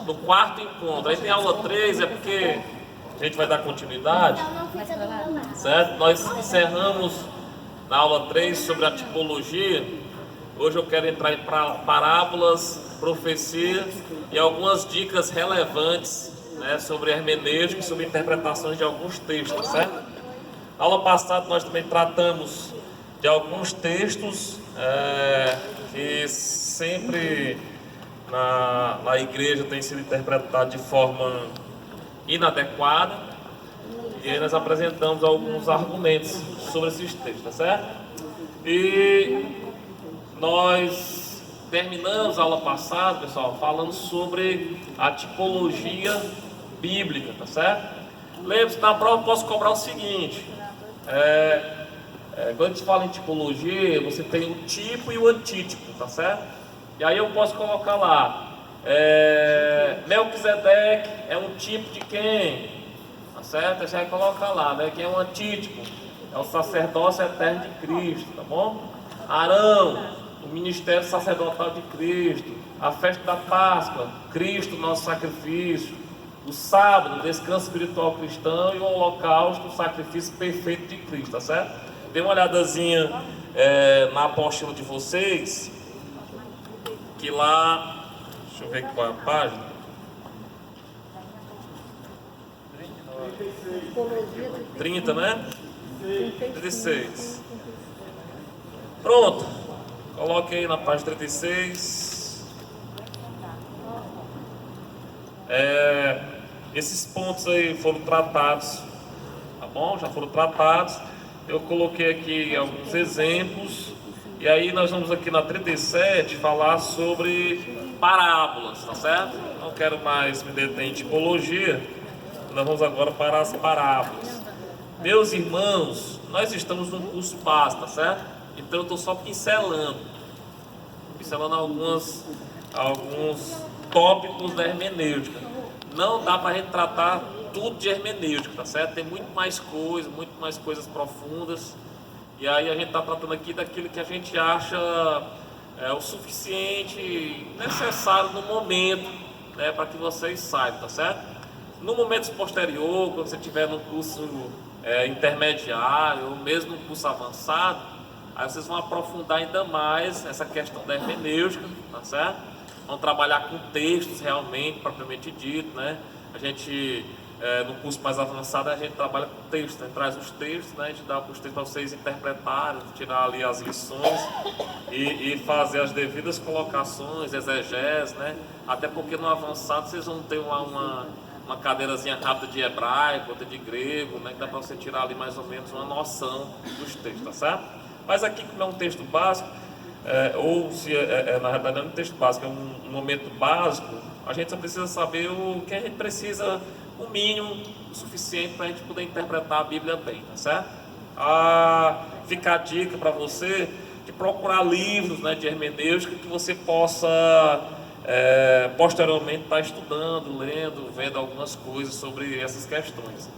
No quarto encontro. Aí tem aula 3, é porque a gente vai dar continuidade, certo? Nós encerramos na aula 3 sobre a tipologia. Hoje eu quero entrar em parábolas, profecia e algumas dicas relevantes, né, sobre hermenêutica e sobre interpretações de alguns textos, certo? Na aula passada nós também tratamos de alguns textos que sempre na igreja tem sido interpretado de forma inadequada, e aí nós apresentamos alguns argumentos sobre esses textos, tá certo? E nós terminamos a aula passada, pessoal, falando sobre a tipologia bíblica, tá certo? Lembre-se, na prova eu posso cobrar o seguinte: quando a gente fala em tipologia, você tem o tipo e o antítipo, tá certo? E aí eu posso colocar lá, Melquisedeque é um tipo de quem? Tá certo? Você vai colocar lá, né? Que é um antítipo, é o sacerdócio eterno de Cristo, tá bom? Arão, o ministério sacerdotal de Cristo, a festa da Páscoa, Cristo, nosso sacrifício, o sábado, o descanso espiritual cristão, e o holocausto, o sacrifício perfeito de Cristo, tá certo? Dê uma olhadazinha na apostila de vocês, que lá, deixa eu ver qual é a página. 30, né? 36. Pronto. Coloque aí na página 36. Esses pontos aí foram tratados, tá bom? Já foram tratados. Eu coloquei aqui alguns exemplos. E aí nós vamos aqui na 37 falar sobre parábolas, tá certo? Não quero mais me deter em tipologia. Nós vamos agora para as parábolas. Meus irmãos, nós estamos num curso básico, tá certo? Então eu estou só pincelando alguns tópicos da hermenêutica. Não dá para a gente tratar tudo de hermenêutica, tá certo? Tem muito mais coisas profundas. E aí a gente está tratando aqui daquilo que a gente acha o suficiente, necessário no momento, né, para que vocês saibam, tá certo? No momento posterior, quando você estiver no curso intermediário ou mesmo no curso avançado, aí vocês vão aprofundar ainda mais essa questão da hermenêutica, tá certo? Vão trabalhar com textos realmente, propriamente dito, né? A gente, no curso mais avançado, a gente trabalha com textos, né? Traz os textos, né? A gente dá os textos para vocês interpretarem, tirar ali as lições e fazer as devidas colocações, exegeses, né? Até porque no avançado vocês vão ter uma cadeirazinha rápida de hebraico, outra de grego, né? Que dá para você tirar ali mais ou menos uma noção dos textos, tá certo? Mas aqui, como é um texto básico, ou se na realidade não é um texto básico, é um momento básico, a gente só precisa saber o que a gente precisa, o mínimo, o suficiente para a gente poder interpretar a Bíblia bem, tá certo? Fica a dica para você de procurar livros, né, de hermenêutica que você possa posteriormente estar estudando, lendo, vendo algumas coisas sobre essas questões.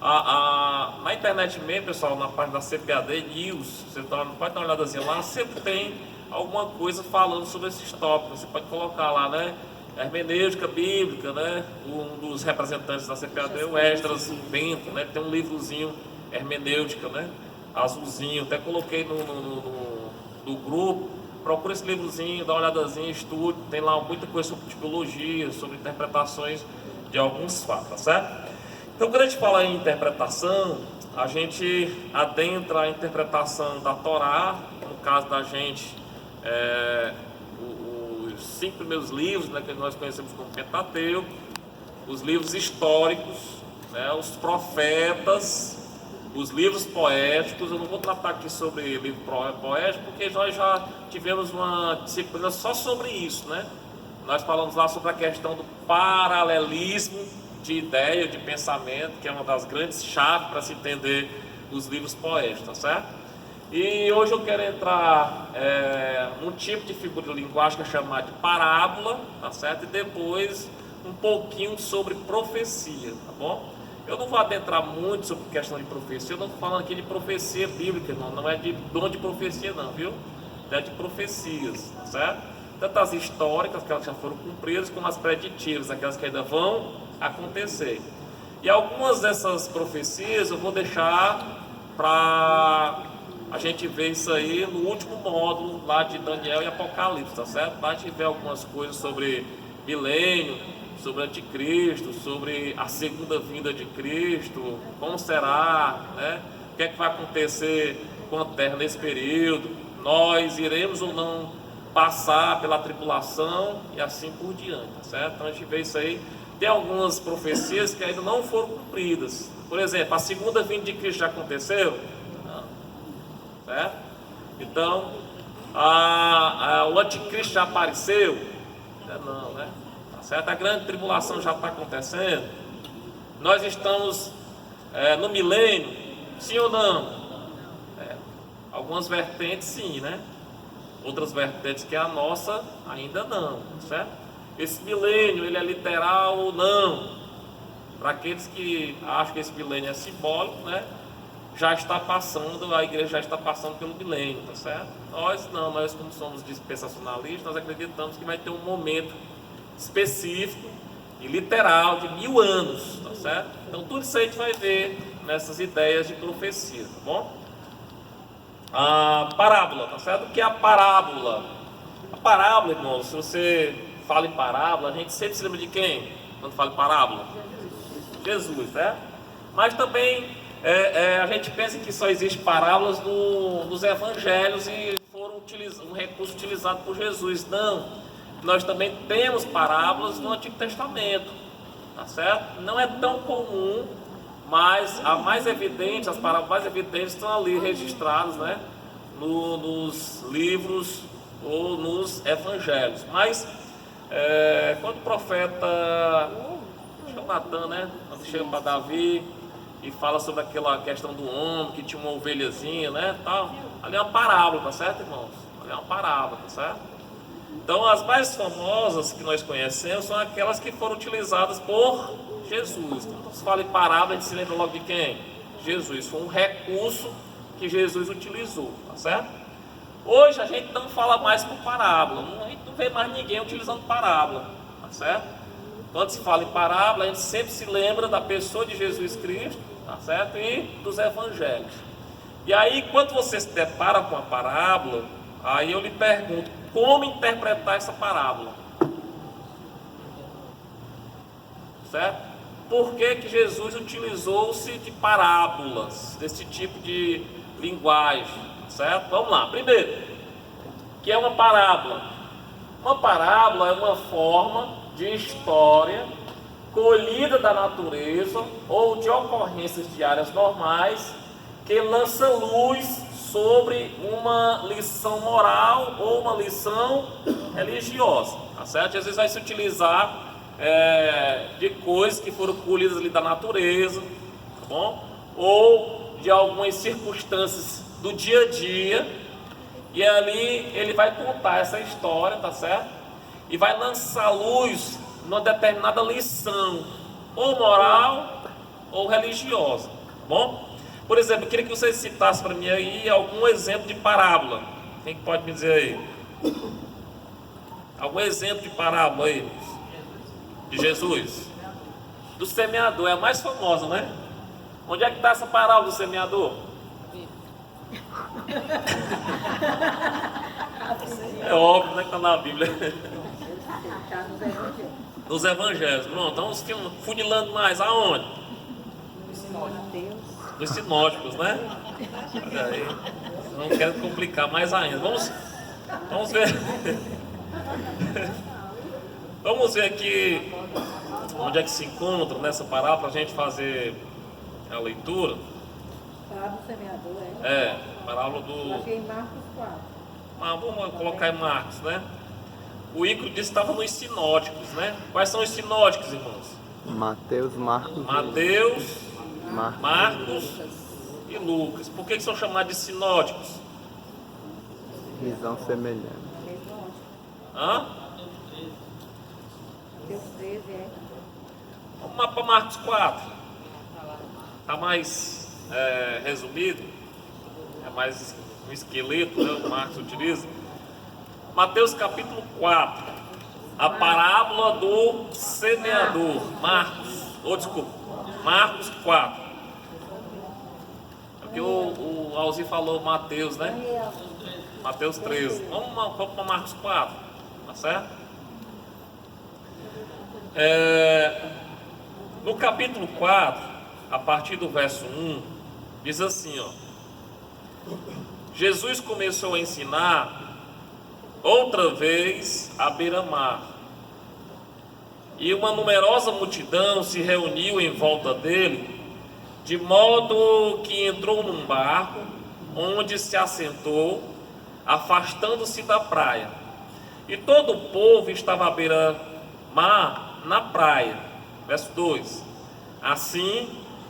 Na internet mesmo, pessoal, na página da CPAD News, você pode dar uma olhadazinha lá, sempre tem alguma coisa falando sobre esses tópicos. Você pode colocar lá, né, hermenêutica bíblica, né? Um dos representantes da CPAD, o Esdras Bento, né? Tem um livrozinho hermenêutica, né? Azulzinho, até coloquei no grupo. Procura esse livrozinho, dá uma olhadazinha, estude. Tem lá muita coisa sobre tipologia, sobre interpretações de alguns fatos, tá certo? Então, quando a gente fala em interpretação, a gente adentra a interpretação da Torá, no caso da gente, os 5 primeiros livros, né, que nós conhecemos como Pentateuco, os livros históricos, né, os profetas, os livros poéticos. Eu não vou tratar aqui sobre livro poético, porque nós já tivemos uma disciplina só sobre isso, né? Nós falamos lá sobre a questão do paralelismo de ideia, de pensamento, que é uma das grandes chaves para se entender os livros poéticos, tá certo? E hoje eu quero entrar num tipo de figura de linguagem que é chamada de parábola, tá certo? E depois um pouquinho sobre profecia, tá bom? Eu não vou adentrar muito sobre questão de profecia, eu não estou falando aqui de profecia bíblica, não é de dom de profecia não, viu? É de profecias, tá certo? tanto as históricas, aquelas que já foram cumpridas, como as preditivas, aquelas que ainda vão acontecer. E algumas dessas profecias eu vou deixar para a gente ver isso aí no último módulo lá de Daniel e Apocalipse, tá certo? Lá a gente vê algumas coisas sobre milênio, sobre anticristo, sobre a segunda vinda de Cristo, como será, né? O que é que vai acontecer com a terra nesse período, nós iremos ou não passar pela tribulação e assim por diante, tá certo? Então a gente vê isso aí. Tem algumas profecias que ainda não foram cumpridas. Por exemplo, a segunda vinda de Cristo já aconteceu? Não. Certo? Então, o anticristo já apareceu? Não, né? Tá certo? A grande tribulação já está acontecendo. Nós estamos no milênio, sim ou não? Algumas vertentes sim, né? Outras vertentes que é a nossa, ainda não, certo? Esse milênio, ele é literal ou não? Para aqueles que acham que esse milênio é simbólico, né? Já está passando, a igreja já está passando pelo milênio, tá certo? Nós não, nós como somos dispensacionalistas, nós acreditamos que vai ter um momento específico e literal de 1000 anos, tá certo? Então tudo isso aí a gente vai ver nessas ideias de profecia, tá bom? A parábola, tá certo? O que é a parábola? A parábola, irmão, se você fala em parábola, a gente sempre se lembra de quem? Quando fala em parábola? Jesus, né? Mas também a gente pensa que só existe parábolas nos evangelhos e foram um recurso utilizado por Jesus. Não, nós também temos parábolas no Antigo Testamento, tá certo? Não é tão comum, mas a mais evidente, as parábolas mais evidentes estão ali registradas, né? Nos livros ou nos evangelhos. Mas quando o profeta, acho que é o Natan, né? Quando chega para Davi e fala sobre aquela questão do homem que tinha uma ovelhazinha, né? Tal. Ali é uma parábola, tá certo, irmãos? Ali é uma parábola, tá certo? Então as mais famosas que nós conhecemos são aquelas que foram utilizadas por Jesus. Quando se fala em parábola, a gente se lembra logo de quem? Jesus. Foi um recurso que Jesus utilizou, tá certo? Hoje a gente não fala mais por parábola, a gente não vê mais ninguém utilizando parábola, tá certo? Quando se fala em parábola, a gente sempre se lembra da pessoa de Jesus Cristo, tá certo? E dos evangelhos. E aí, quando você se depara com a parábola, aí eu lhe pergunto, como interpretar essa parábola? Certo? Por que que Jesus utilizou-se de parábolas, desse tipo de linguagem, certo? Vamos lá. Primeiro, o que é uma parábola? Uma parábola é uma forma de história colhida da natureza ou de ocorrências diárias normais que lança luz sobre uma lição moral ou uma lição religiosa, tá certo? Às vezes vai se utilizar de coisas que foram colhidas ali da natureza, tá bom? Ou de algumas circunstâncias do dia a dia, e ali ele vai contar essa história, tá certo? E vai lançar luz numa determinada lição, ou moral ou religiosa, tá bom? Por exemplo, eu queria que vocês citassem para mim aí algum exemplo de parábola. Quem que pode me dizer aí? Algum exemplo de parábola aí? De Jesus? Do semeador, é a mais famosa, né? Onde é que está essa parábola do semeador? É óbvio, né, que está na Bíblia. Nos evangelhos. Pronto, estamos funilando mais. Aonde? Dos sinóticos, né? Olha aí. Não quero complicar mais ainda. Vamos ver. Vamos ver aqui onde é que se encontra nessa parábola para a gente fazer a leitura. Parábola do semeador, parábola do... Achei em Marcos 4. Vamos colocar em Marcos, né? O Ícaro disse que estava nos sinóticos, né? Quais são os sinóticos, irmãos? Mateus, Marcos, Marcos e Lucas. Por que são chamados de sinóticos? visão semelhante. Hã? Deus 13 Vamos lá para Marcos 4. Está mais resumido. É mais um esqueleto, né? O Marcos utiliza. Mateus capítulo 4, a parábola do semeador. Marcos 4. Porque o Alzir falou Mateus, né? Mateus 13. Vamos para Marcos 4, tá certo? No capítulo 4, a partir do verso 1, diz assim, ó: Jesus começou a ensinar outra vez à beira-mar, e uma numerosa multidão se reuniu em volta dele, de modo que entrou num barco, onde se assentou, afastando-se da praia. E todo o povo estava à beira-mar na praia. Verso 2: Assim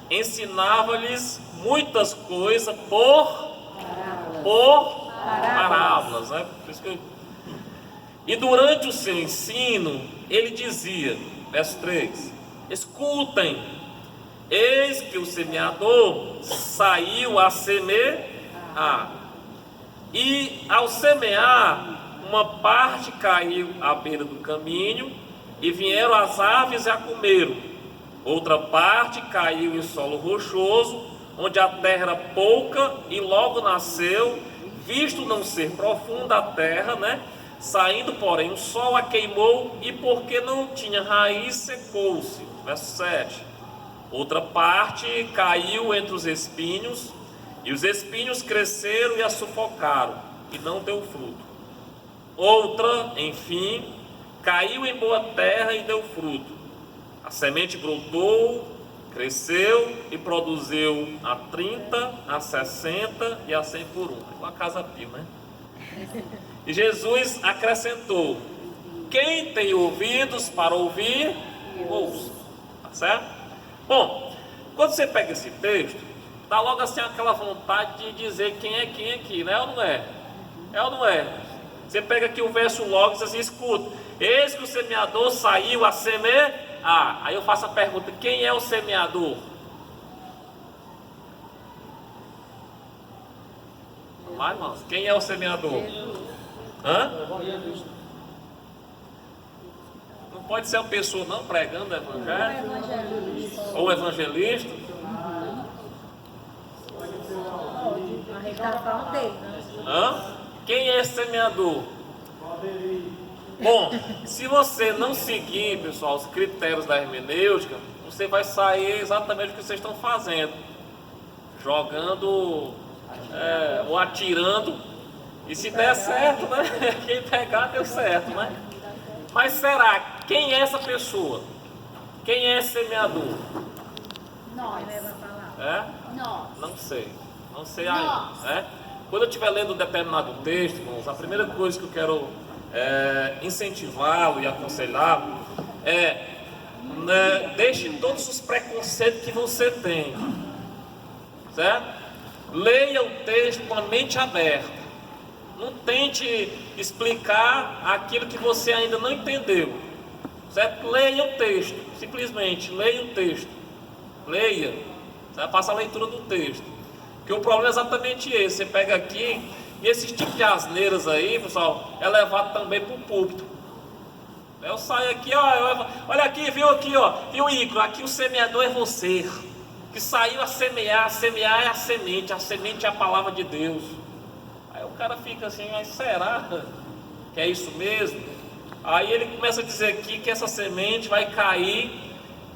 ensinava-lhes muitas coisas por parábolas, né? E durante o seu ensino, ele dizia, verso 3: Escutem, eis que o semeador saiu a semear. E ao semear, uma parte caiu à beira do caminho, e vieram as aves e a comeram. Outra parte caiu em solo rochoso, onde a terra era pouca, e logo nasceu, visto não ser profunda a terra, né? Saindo, porém, o sol a queimou, e porque não tinha raiz, secou-se. Verso 7. Outra parte caiu entre os espinhos, e os espinhos cresceram e a sufocaram, e não deu fruto. Outra, enfim, caiu em boa terra e deu fruto. A semente brotou, cresceu e produziu a 30, a 60 e a 100 por um. É uma casa pio, né? E Jesus acrescentou: quem tem ouvidos para ouvir, ouça. Tá certo? Bom, quando você pega esse texto, dá logo assim aquela vontade de dizer quem é quem aqui, né? Ou não é? É ou não é? Você pega aqui o verso logo e diz assim: escuta, eis que o semeador saiu a semear. Aí eu faço a pergunta: quem é o semeador? Vai, irmãos, quem é o semeador? Hã? Não pode ser uma pessoa não pregando o evangelho? Ou evangelista? A gente está falando dele, né? Hã? Quem é esse semeador? Bom, se você não seguir, pessoal, os critérios da hermenêutica, você vai sair exatamente o que vocês estão fazendo, jogando ou atirando, e se der certo, né? Quem pegar deu certo, né? Mas será, quem é essa pessoa? Quem é esse semeador? Nós. Vai falar. É? Nós. Não sei ainda, né? Quando eu estiver lendo um determinado texto, irmãos, a primeira coisa que eu quero incentivá-lo e aconselhá-lo deixe todos os preconceitos que você tem, certo? Leia o texto com a mente aberta. Não tente explicar aquilo que você ainda não entendeu, certo? Leia o texto, simplesmente leia o texto. Leia, certo? Faça a leitura do texto. Porque o problema é exatamente esse: você pega aqui, e esse tipo de asneiras aí, pessoal, é levado também para o púlpito. Eu saio aqui, ó, olha aqui, viu, Icaro? Aqui o semeador é você, que saiu a semear é a semente é a palavra de Deus. Aí o cara fica assim: mas será que é isso mesmo? Aí ele começa a dizer aqui que essa semente vai cair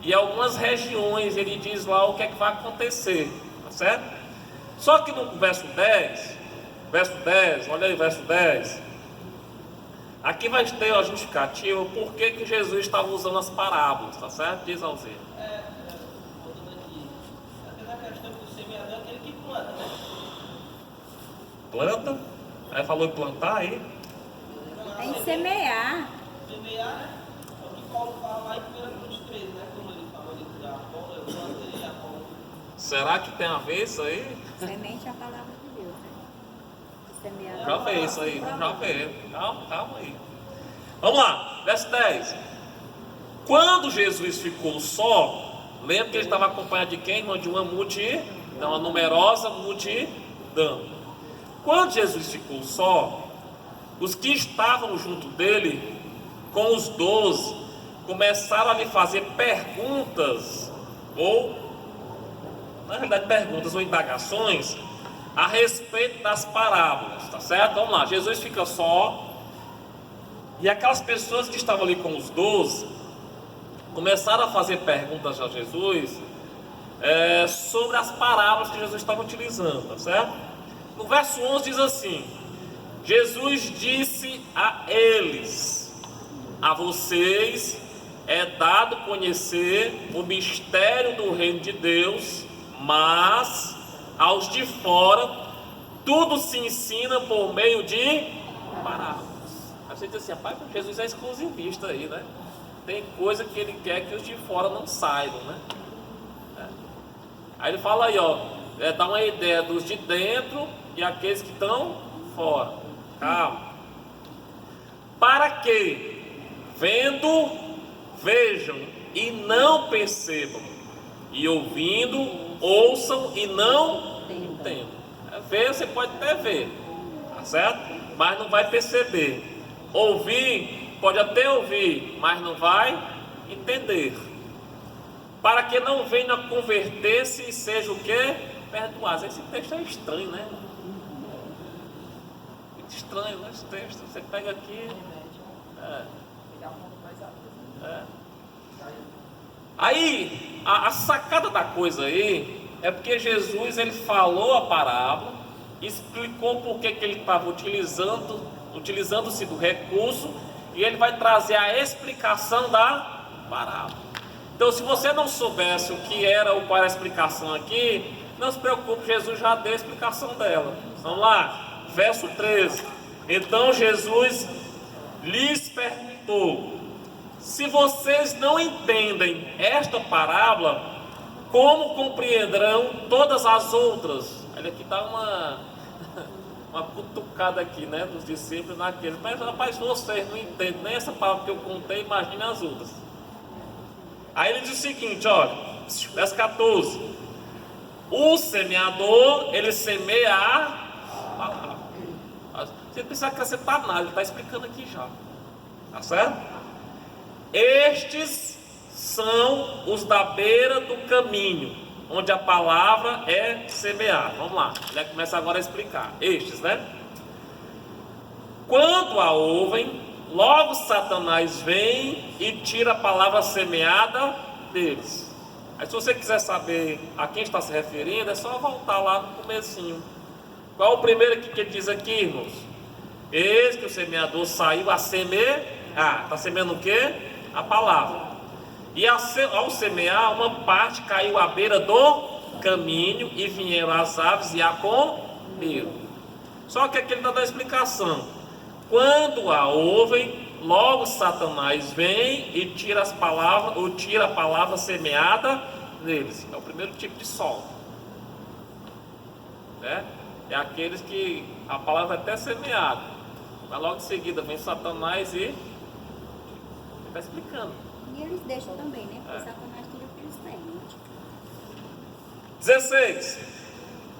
em algumas regiões, ele diz lá o que é que vai acontecer, tá certo? Só que no verso 10, olha aí, verso 10, aqui vai ter a justificativa por que Jesus estava usando as parábolas, tá certo? Diz Alzir. Voltando aqui, aquela questão do semeador é aquele que planta, né? Planta? Aí falou em plantar aí? Tem que semear. Semear, né? É o que Paulo fala lá em 1 Coríntios 13, né? Como ele fala ali de Apolo, eu plantei, Apolo. Será que tem a ver isso aí? Semente é a palavra de Deus, né? Semear. Já vê isso aí, já vê. Calma aí. Vamos lá, verso 10. Quando Jesus ficou só, lembra que ele estava acompanhado de quem? De uma multidão, uma numerosa multidão. Quando Jesus ficou só, os que estavam junto dele, com os 12, começaram a lhe fazer perguntas, ou, na realidade, perguntas ou indagações, a respeito das parábolas, tá certo? Vamos lá, Jesus fica só, e aquelas pessoas que estavam ali com os 12, começaram a fazer perguntas a Jesus, sobre as parábolas que Jesus estava utilizando, tá certo? No verso 11 diz assim: Jesus disse a eles: a vocês é dado conhecer o mistério do reino de Deus, mas aos de fora tudo se ensina por meio de parábolas. Aí você diz assim: rapaz, Jesus é exclusivista aí, né? Tem coisa que ele quer que os de fora não saibam, né? Aí ele fala aí, ó, dá uma ideia dos de dentro e aqueles que estão fora. Calma. Para que, vendo, vejam e não percebam, e ouvindo, ouçam e não entendam. Ver você pode até ver, tá certo? Mas não vai perceber. Ouvir, pode até ouvir, mas não vai entender. Para que não venham a converter-se e seja o que? Perdoados. Esse texto é estranho, né? Muito estranho, né? Esse texto. Você pega aqui. Aí, a sacada da coisa aí é porque Jesus ele falou a parábola, explicou por que ele estava utilizando-se do recurso, e ele vai trazer a explicação da parábola. Então, se você não soubesse o que era ou qual era a explicação aqui, não se preocupe, Jesus já deu a explicação dela. Vamos lá, verso 13. Então Jesus lhes perguntou: se vocês não entendem esta parábola, como compreenderão todas as outras? Ele aqui dá uma cutucada aqui, né, dos discípulos naqueles. Mas rapaz, vocês não entendem nem essa palavra que eu contei, imagine as outras. Aí ele diz o seguinte, olha, verso 14: o semeador, ele semeia a palavra. Você precisa acrescentar nada, ele está explicando aqui já, tá certo? Estes são os da beira do caminho, onde a palavra é semeada. Vamos lá, ele começa agora a explicar. Estes, né? Quando a ouvem, logo Satanás vem e tira a palavra semeada deles. Aí, se você quiser saber a quem está se referindo, é só voltar lá no comecinho. Qual é o primeiro que ele diz aqui, irmãos? Eis que o semeador saiu a semear. Está semeando o quê? A palavra. E ao semear, uma parte caiu à beira do caminho, e vieram as aves e a comeram. Só que aqui ele está dando a explicação. Quando a ouvem, logo Satanás vem e tira as palavras, ou tira a palavra semeada neles. É o primeiro tipo de solo, né? É aqueles que a palavra é até semeada, mas logo em seguida vem Satanás e ele está explicando. E eles deixam também, né? Porque Satanás tira o que eles têm, né? 16.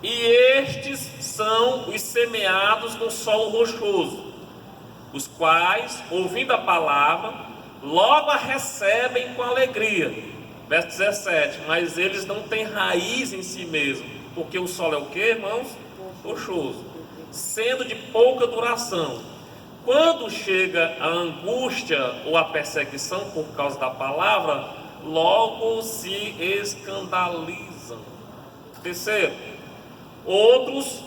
E estes são os semeados no solo rochoso, os quais, ouvindo a palavra, logo a recebem com alegria. Verso 17. Mas eles não têm raiz em si mesmo, porque o solo é o que, irmãos? Rochoso, sendo de pouca duração. Quando chega a angústia ou a perseguição por causa da palavra, logo se escandalizam. Terceiro, os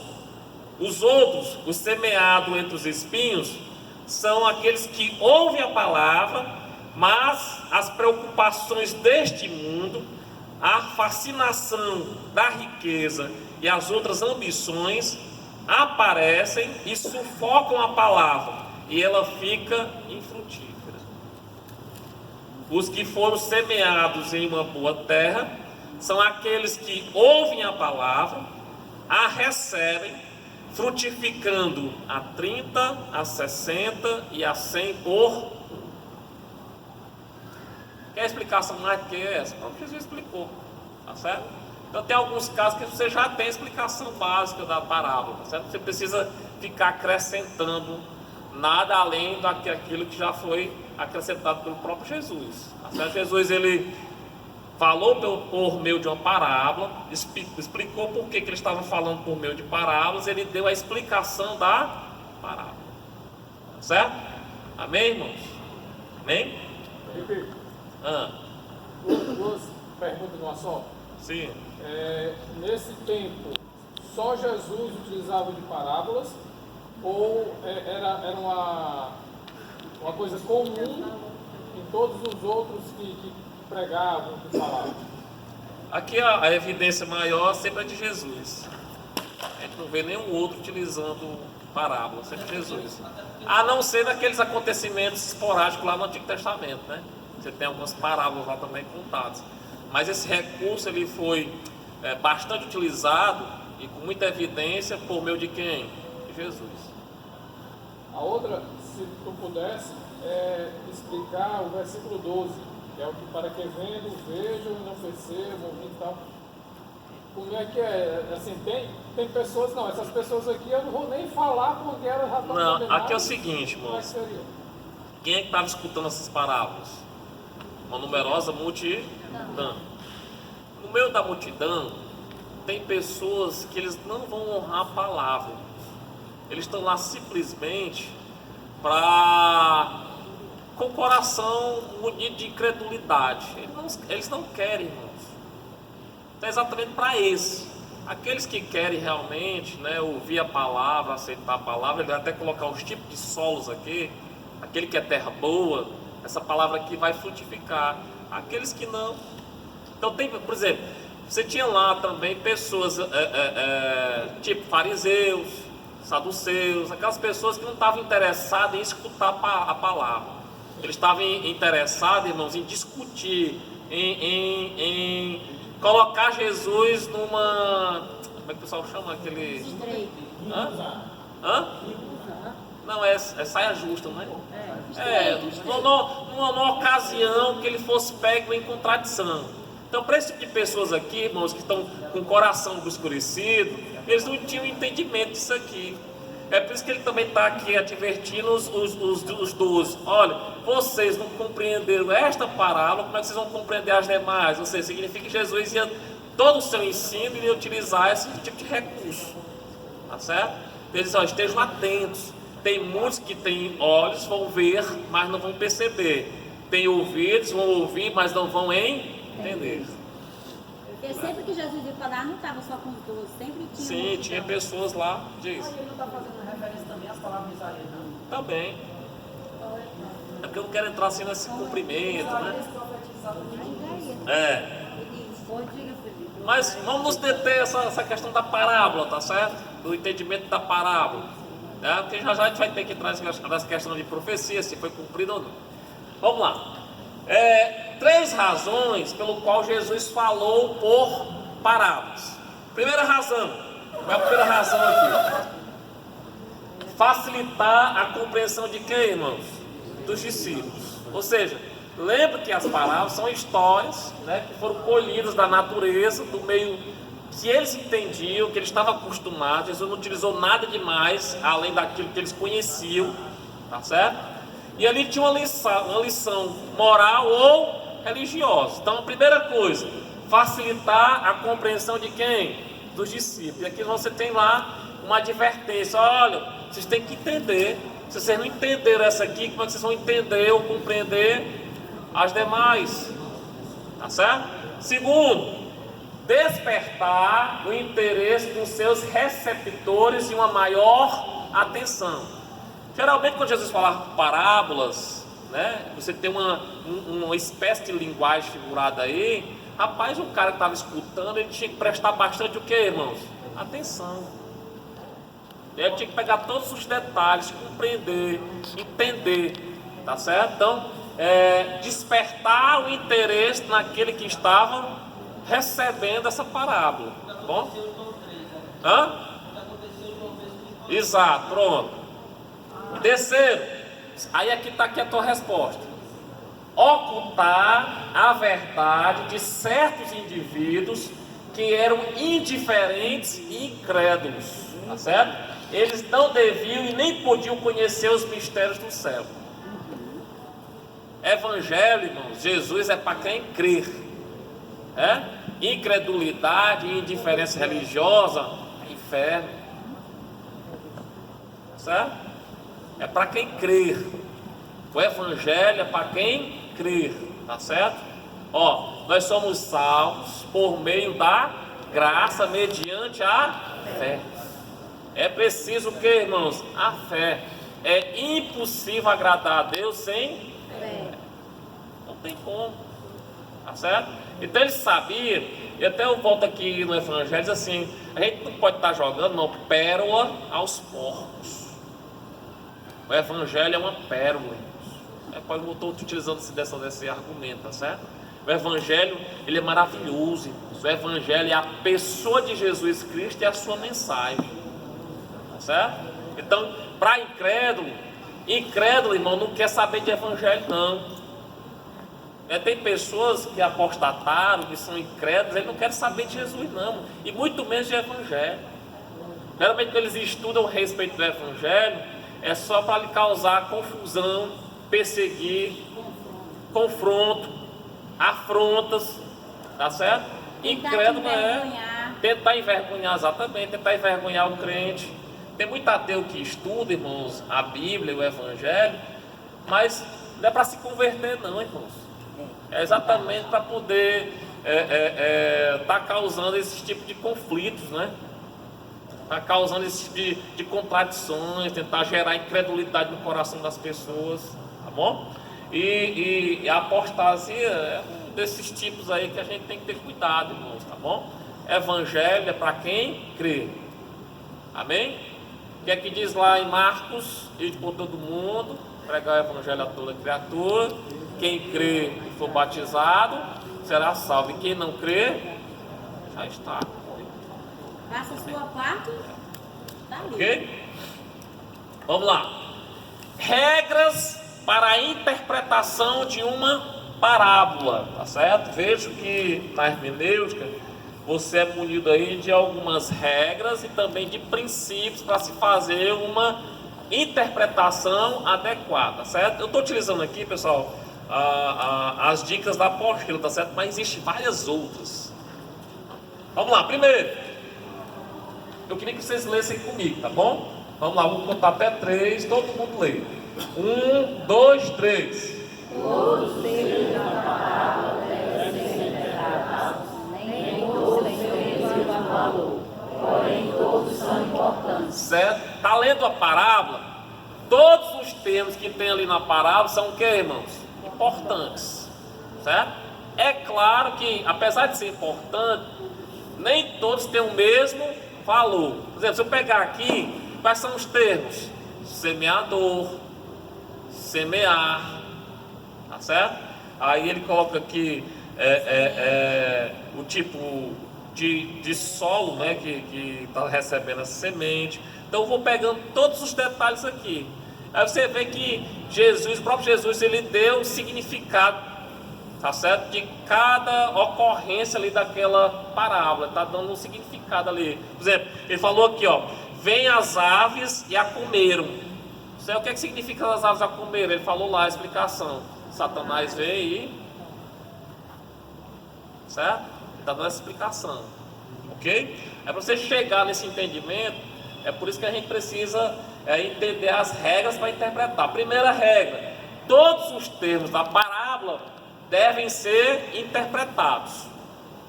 semeados entre os espinhos, são aqueles que ouvem a palavra, mas as preocupações deste mundo, a fascinação da riqueza e as outras ambições aparecem e sufocam a palavra, e ela fica infrutífera. Os que foram semeados em uma boa terra são aqueles que ouvem a palavra, a recebem, frutificando a 30, a 60 e a 100 por. Quer explicação mais que essa? Como Jesus explicou, tá certo? Então tem alguns casos que você já tem a explicação básica da parábola, tá certo? Você precisa ficar acrescentando nada além daquilo que já foi acrescentado pelo próprio Jesus. Tá certo? Jesus, ele falou por meio de uma parábola, explicou por que ele estava falando por meio de parábolas, ele deu a explicação da parábola. Certo? Amém, irmãos? Amém? Felipe, duas perguntas numa só. Sim. Nesse tempo, só Jesus utilizava de parábolas ou era uma coisa comum em todos os outros que pregavam, que falavam? Aqui a evidência maior sempre é de Jesus. A gente não vê nenhum outro utilizando parábola, sempre Jesus. A não ser naqueles acontecimentos esporádicos lá no Antigo Testamento, né? Você tem algumas parábolas lá também contadas. Mas esse recurso ele foi bastante utilizado e com muita evidência por meio de quem? De Jesus. A outra, se tu pudesse, explicar o versículo 12, que é o que para que vendo, vejam e não percebam, ouvindo e tal. Como é que é? Assim, tem pessoas, não, essas pessoas aqui eu não vou nem falar porque elas já estão Não, condenadas. aqui é o seguinte, Como é que irmãos. seria? Quem é que estava escutando essas parábolas? Uma numerosa multidão. No meio da multidão, tem pessoas que eles não vão honrar a palavra. Eles estão lá simplesmente com o coração munido de incredulidade. Eles não querem, irmãos. Então é exatamente para esse. Aqueles que querem realmente, né, ouvir a palavra, aceitar a palavra, ele vai até colocar os tipos de solos aqui. Aquele que é terra boa, essa palavra aqui vai frutificar. Aqueles que não. Então tem, por exemplo, você tinha lá também pessoas tipo fariseus, saduceus, aquelas pessoas que não estavam interessadas em escutar a palavra. Eles estavam interessados, irmãos, em discutir, em colocar Jesus numa... Como é que o pessoal chama aquele... Estreito. Hã? Não, é saia justa, não é? Numa ocasião que ele fosse pego em contradição. Então, para esse tipo de pessoas aqui, irmãos, que estão com o coração obscurecido, eles não tinham entendimento disso aqui. É por isso que ele também está aqui advertindo os 12. Olha, vocês não compreenderam esta parábola, como é que vocês vão compreender as demais? Ou seja, significa que Jesus ia, todo o seu ensino, iria utilizar esse tipo de recurso. Tá certo? Eles dizem, estejam atentos. Tem muitos que têm olhos, vão ver, mas não vão perceber. Tem ouvidos, vão ouvir, mas não vão entender. Porque sempre que Jesus ia falar, não estava só com os 12, sempre tinha. Sim, tinha pessoas lá, diz. Ele não está fazendo referência também às palavras de Isaías, não? Também. É porque eu não quero entrar assim nesse cumprimento, né? Mas vamos nos deter essa questão da parábola, tá certo? Do entendimento da parábola. Porque já a gente vai ter que entrar nessa questão de profecia, se foi cumprido ou não. Vamos lá. 3 razões pelo qual Jesus falou por parábolas. Primeira razão. Qual é a primeira razão aqui? Facilitar a compreensão de quem, irmãos? Dos discípulos. Ou seja, lembra que as parábolas são histórias, né, que foram colhidas da natureza, do meio que eles entendiam, que eles estavam acostumados. Jesus não utilizou nada demais, além daquilo que eles conheciam, tá certo? E ali tinha uma lição moral ou religiosa. Então a primeira coisa, facilitar a compreensão de quem? Dos discípulos. E aqui você tem lá uma advertência, olha, vocês têm que entender. Se vocês não entenderam essa aqui, como é que vocês vão entender ou compreender as demais? Tá certo? Segundo, despertar o interesse dos seus receptores e uma maior atenção. Geralmente quando Jesus falava parábolas, né, você tem uma espécie de linguagem figurada aí. Rapaz, o cara que estava escutando, ele tinha que prestar bastante o que, irmãos? Atenção. Ele tinha que pegar todos os detalhes, compreender, entender, tá certo? Então, despertar o interesse naquele que estava recebendo essa parábola, tá bom? Hã? Exato, pronto. Terceiro, aí aqui está aqui a tua resposta. Ocultar a verdade de certos indivíduos que eram indiferentes e incrédulos, tá certo? eles não deviam e nem podiam conhecer os mistérios do céu. Evangelho, irmãos, Jesus é para quem crer. Incredulidade e indiferença religiosa é inferno. Certo? É para quem crer. O Evangelho é para quem crer. Tá certo? Nós somos salvos por meio da graça mediante a fé. É preciso o que, irmãos? A fé. É impossível agradar a Deus sem fé. Não tem como. Tá certo? Então ele sabia, e até eu volto aqui no Evangelho, diz assim: a gente não pode estar jogando não pérola aos porcos. O Evangelho é uma pérola. Eu estou utilizando desse argumento, tá certo? O Evangelho, ele é maravilhoso, irmãos. O Evangelho é a pessoa de Jesus Cristo e a sua mensagem, tá certo? Então, para incrédulo, irmão, não quer saber de Evangelho não. Tem pessoas que apostataram, que são incrédulos, eles não querem saber de Jesus não, e muito menos de Evangelho. Geralmente quando eles estudam a respeito do Evangelho, é só para lhe causar confusão, perseguir, confronto, afrontas, tá certo? Incrédulo tentar envergonhar, exatamente, tentar envergonhar o crente. Tem muito ateu que estuda, irmãos, a Bíblia e o Evangelho, mas não é para se converter não, irmãos. É exatamente para poder tá causando esse tipo de conflitos, né? Está causando esse tipo de contradições, tentar gerar incredulidade no coração das pessoas, tá bom? E a apostasia é um desses tipos aí que a gente tem que ter cuidado, irmãos, tá bom? Evangelho é para quem crê, amém? O que é que diz lá em Marcos? Ide por todo mundo, pregar o Evangelho a toda criatura. Quem crê e for batizado será salvo, e quem não crê já está. Faça a sua parte, tá ali. Ok? Vamos lá. Regras para a interpretação de uma parábola, tá certo? Vejo que na hermenêutica você é munido aí de algumas regras e também de princípios para se fazer uma interpretação adequada, certo? Eu estou utilizando aqui, pessoal, as dicas da apostila, tá certo? Mas existem várias outras. Vamos lá, primeiro, eu queria que vocês lessem comigo, tá bom? Vamos lá, vamos contar até 3, todo mundo lê. 1, 2, 3. Todos os textos da parábola devem ser interpretados, nem todos têm o mesmo valor, porém todos são importantes. Certo? Está lendo a parábola? Todos os termos que tem ali na parábola são o que, irmãos? Importantes, certo? É claro que, apesar de ser importante, nem todos têm o mesmo valor. Por exemplo, se eu pegar aqui, quais são os termos? Semeador, semear, tá certo? Aí ele coloca aqui o tipo de solo, né, que está recebendo essa semente. Então eu vou pegando todos os detalhes aqui. Aí você vê que Jesus, o próprio Jesus, ele deu um significado, tá certo? De cada ocorrência ali daquela parábola, está dando um significado ali. Por exemplo, ele falou aqui, ó, vem as aves e a comeram. Você, o que é que significa as aves a comeram? Ele falou lá a explicação. Satanás veio e, certo? Ele está dando essa explicação, ok? É para você chegar nesse entendimento. É por isso que a gente precisa entender as regras para interpretar. Primeira regra: todos os termos da parábola devem ser interpretados,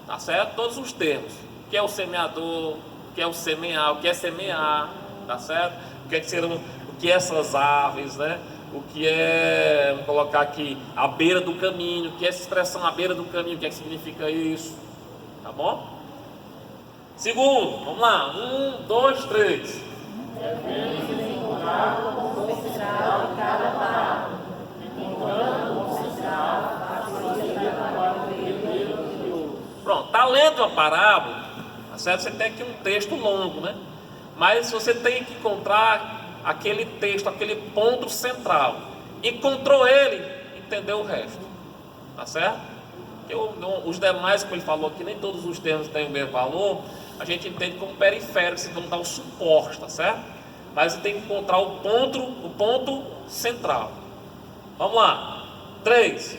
tá certo? Todos os termos. O que é o semeador? O que é o semear? O que é semear? Tá certo? O que é que serão? O que é essas aves, né? O que é, vamos colocar aqui, a beira do caminho? O que é essa expressão, a beira do caminho? O que é que significa isso? Tá bom? Segundo, vamos lá, 1, 2, 3. Devemos encontrar o considerável de cada parábola, encontrando o considerável a Pronto, está lendo a parábola, tá certo? Você tem aqui um texto longo, né? Mas você tem que encontrar aquele texto, aquele ponto central. Encontrou ele, entendeu o resto, tá certo? Os demais, como ele falou aqui, nem todos os termos têm o mesmo valor. A gente entende como periféricos, que vão dar o suporte, tá certo? mas você tem que encontrar o ponto central. Vamos lá. 3,